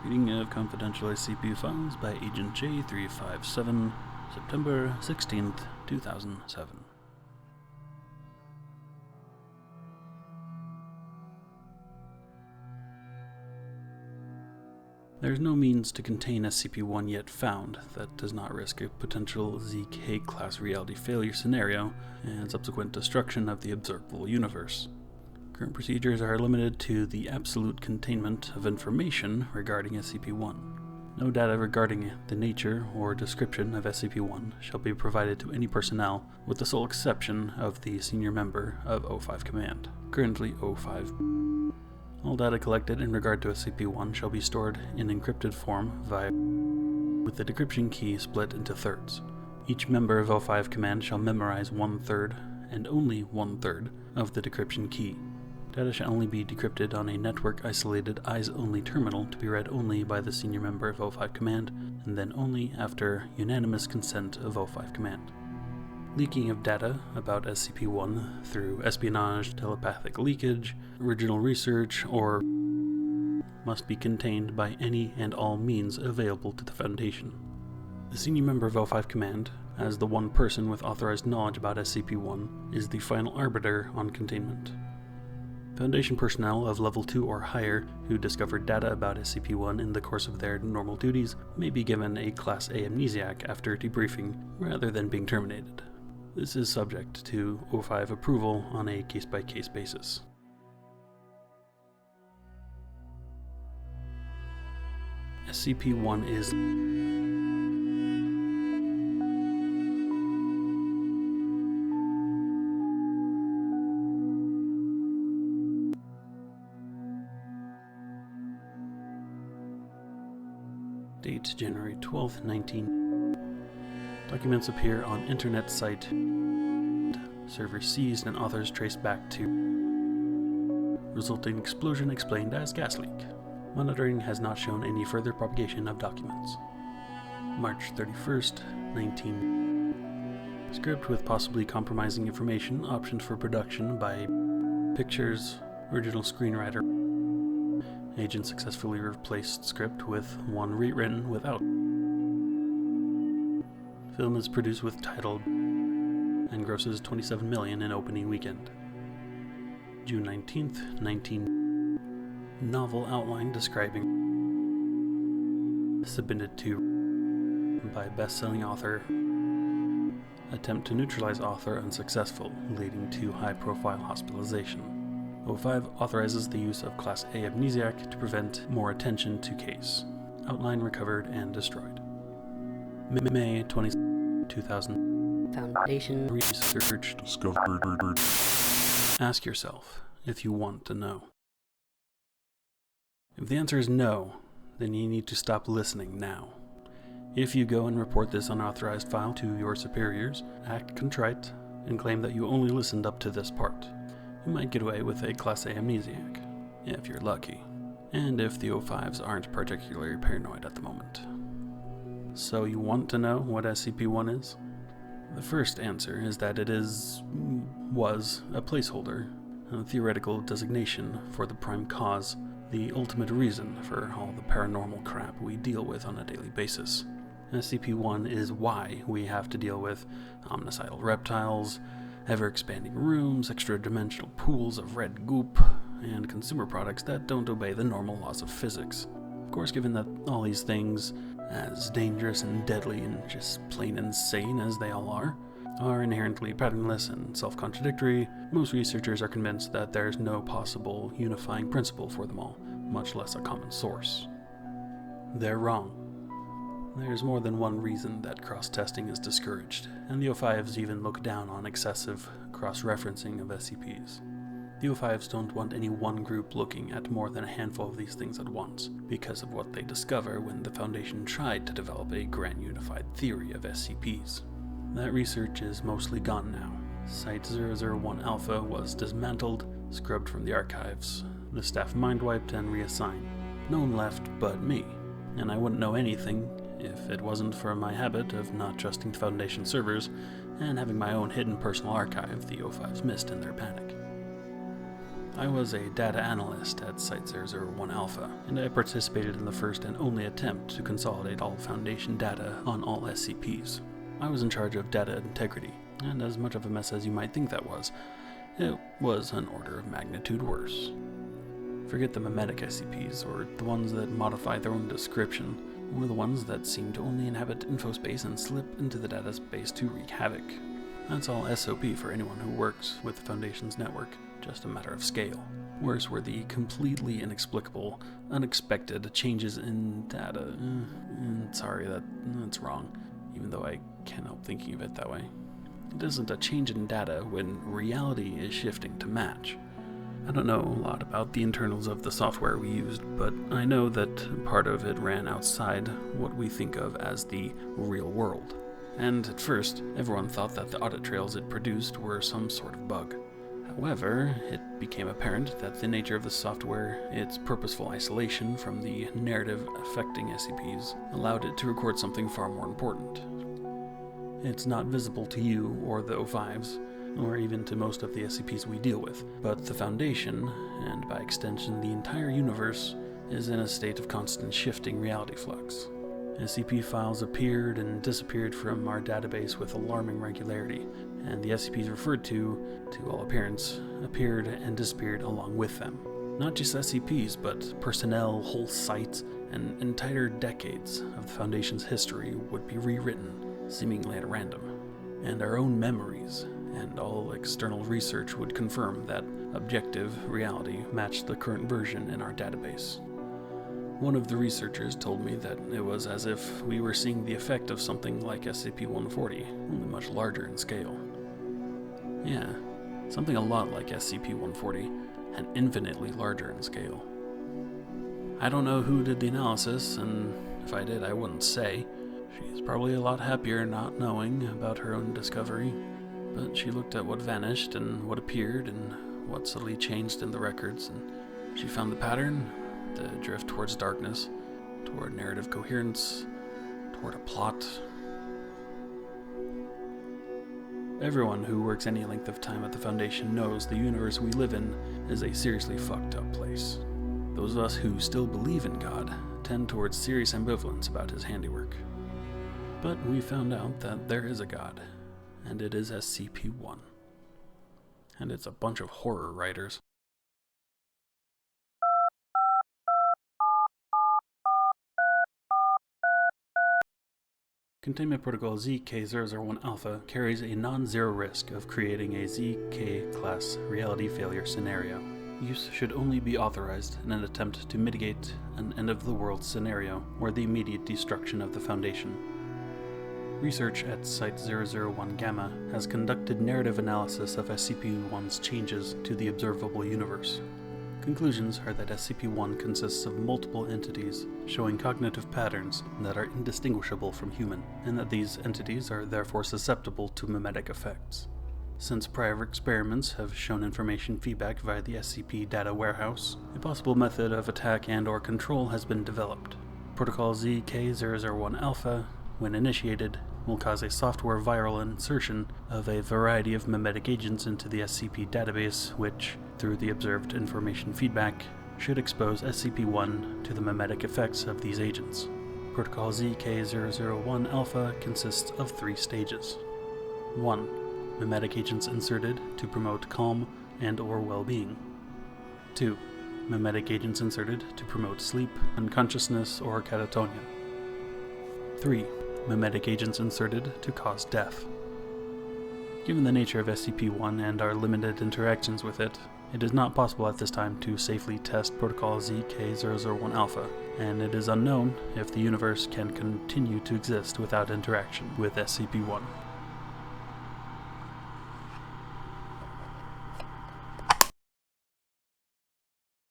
Reading of confidential SCP files by Agent J357, September 16th, 2007. There is no means to contain SCP-1 yet found that does not risk a potential ZK-class reality failure scenario and subsequent destruction of the observable universe. Current procedures are limited to the absolute containment of information regarding SCP-1. No data regarding the nature or description of SCP-1 shall be provided to any personnel, with the sole exception of the senior member of O5 Command, currently O5. All data collected in regard to SCP-1 shall be stored in encrypted form with the decryption key split into thirds. Each member of O5 Command shall memorize 1/3 and only 1/3 of the decryption key. Data shall only be decrypted on a network-isolated eyes-only terminal to be read only by the senior member of O5 Command, and then only after unanimous consent of O5 Command. Leaking of data about SCP-1 through espionage, telepathic leakage, original research, or must be contained by any and all means available to the Foundation. The senior member of O5 Command, as the one person with authorized knowledge about SCP-1, is the final arbiter on containment. Foundation personnel of Level 2 or higher who discovered data about SCP-1 in the course of their normal duties may be given a Class A amnesiac after debriefing rather than being terminated. This is subject to O5 approval on a case-by-case basis. SCP-1 is Date January 12th, 19. Documents appear on internet site. Server seized and authors traced back to. Resulting explosion explained as gas leak. Monitoring has not shown any further propagation of documents. March 31st, 19. Script with possibly compromising information optioned for production by Pictures, original screenwriter. Agent successfully replaced script with one rewritten without. Film is produced with title and grosses $27 million in opening weekend. June 19th, 19. Novel outline describing submitted to by best-selling author. Attempt to neutralize author unsuccessful, leading to high-profile hospitalization. O5 authorizes the use of Class A amnesiac to prevent more attention to case. Outline recovered and destroyed. May 20, 2000. Foundation Research discovered. Ask yourself if you want to know. If the answer is no, then you need to stop listening now. If you go and report this unauthorized file to your superiors, act contrite, and claim that you only listened up to this part. You might get away with a Class A amnesiac, if you're lucky, and if the O5s aren't particularly paranoid at the moment. So you want to know what SCP-1 is? The first answer is that it was a placeholder, a theoretical designation for the prime cause, the ultimate reason for all the paranormal crap we deal with on a daily basis. SCP-1 is why we have to deal with omnicidal reptiles, ever-expanding rooms, extra-dimensional pools of red goop, and consumer products that don't obey the normal laws of physics. Of course, given that all these things, as dangerous and deadly and just plain insane as they all are inherently patternless and self-contradictory, most researchers are convinced that there is no possible unifying principle for them all, much less a common source. They're wrong. There's more than one reason that cross-testing is discouraged, and the O5s even look down on excessive cross-referencing of SCPs. The O5s don't want any one group looking at more than a handful of these things at once, because of what they discover when the Foundation tried to develop a grand unified theory of SCPs. That research is mostly gone now. Site-001 Alpha was dismantled, scrubbed from the archives, the staff mind-wiped and reassigned. No one left but me, and I wouldn't know anything if it wasn't for my habit of not trusting Foundation servers and having my own hidden personal archive the O5s missed in their panic. I was a data analyst at Site-001 Alpha, and I participated in the first and only attempt to consolidate all Foundation data on all SCPs. I was in charge of data integrity, and as much of a mess as you might think that was, it was an order of magnitude worse. Forget the memetic SCPs, or the ones that modify their own description, or the ones that seem to only inhabit infospace and slip into the database to wreak havoc. That's all SOP for anyone who works with the Foundation's network, just a matter of scale. Worse were the completely inexplicable, unexpected changes in data. Sorry, that's wrong, even though I can't help thinking of it that way. It isn't a change in data when reality is shifting to match. I don't know a lot about the internals of the software we used, but I know that part of it ran outside what we think of as the real world. And at first, everyone thought that the audit trails it produced were some sort of bug. However, it became apparent that the nature of the software, its purposeful isolation from the narrative affecting SCPs, allowed it to record something far more important. It's not visible to you or the O5s, or even to most of the SCPs we deal with, but the Foundation, and by extension the entire universe, is in a state of constant shifting reality flux. SCP files appeared and disappeared from our database with alarming regularity, and the SCPs referred to all appearance, appeared and disappeared along with them. Not just SCPs, but personnel, whole sites, and entire decades of the Foundation's history would be rewritten, seemingly at random. And our own memories, and all external research would confirm that objective reality matched the current version in our database. One of the researchers told me that it was as if we were seeing the effect of something like SCP-140, only much larger in scale. Yeah, something a lot like SCP-140, and infinitely larger in scale. I don't know who did the analysis, and if I did, I wouldn't say. She's probably a lot happier not knowing about her own discovery, but she looked at what vanished and what appeared and what subtly changed in the records, and she found the pattern, the drift towards darkness, toward narrative coherence, toward a plot. Everyone who works any length of time at the Foundation knows the universe we live in is a seriously fucked up place. Those of us who still believe in God tend towards serious ambivalence about his handiwork. But we found out that there is a God, and it is SCP-1. And it's a bunch of horror writers. Containment Protocol ZK-001 Alpha carries a non-zero risk of creating a ZK-class reality failure scenario. Use should only be authorized in an attempt to mitigate an end-of-the-world scenario or the immediate destruction of the Foundation. Research at Site-001 Gamma has conducted narrative analysis of SCP-1's changes to the observable universe. Conclusions are that SCP-1 consists of multiple entities showing cognitive patterns that are indistinguishable from human, and that these entities are therefore susceptible to memetic effects. Since prior experiments have shown information feedback via the SCP data warehouse, a possible method of attack and/or control has been developed. Protocol ZK-001 Alpha, when initiated, will cause a software viral insertion of a variety of memetic agents into the SCP database, which, through the observed information feedback, should expose SCP-1 to the memetic effects of these agents. Protocol ZK-001 Alpha consists of 3 stages. 1. Memetic agents inserted to promote calm and/or well-being. 2. Memetic agents inserted to promote sleep, unconsciousness, or catatonia. 3. Memetic agents inserted to cause death. Given the nature of SCP-1 and our limited interactions with it, it is not possible at this time to safely test Protocol ZK-001 Alpha, and it is unknown if the universe can continue to exist without interaction with SCP-1.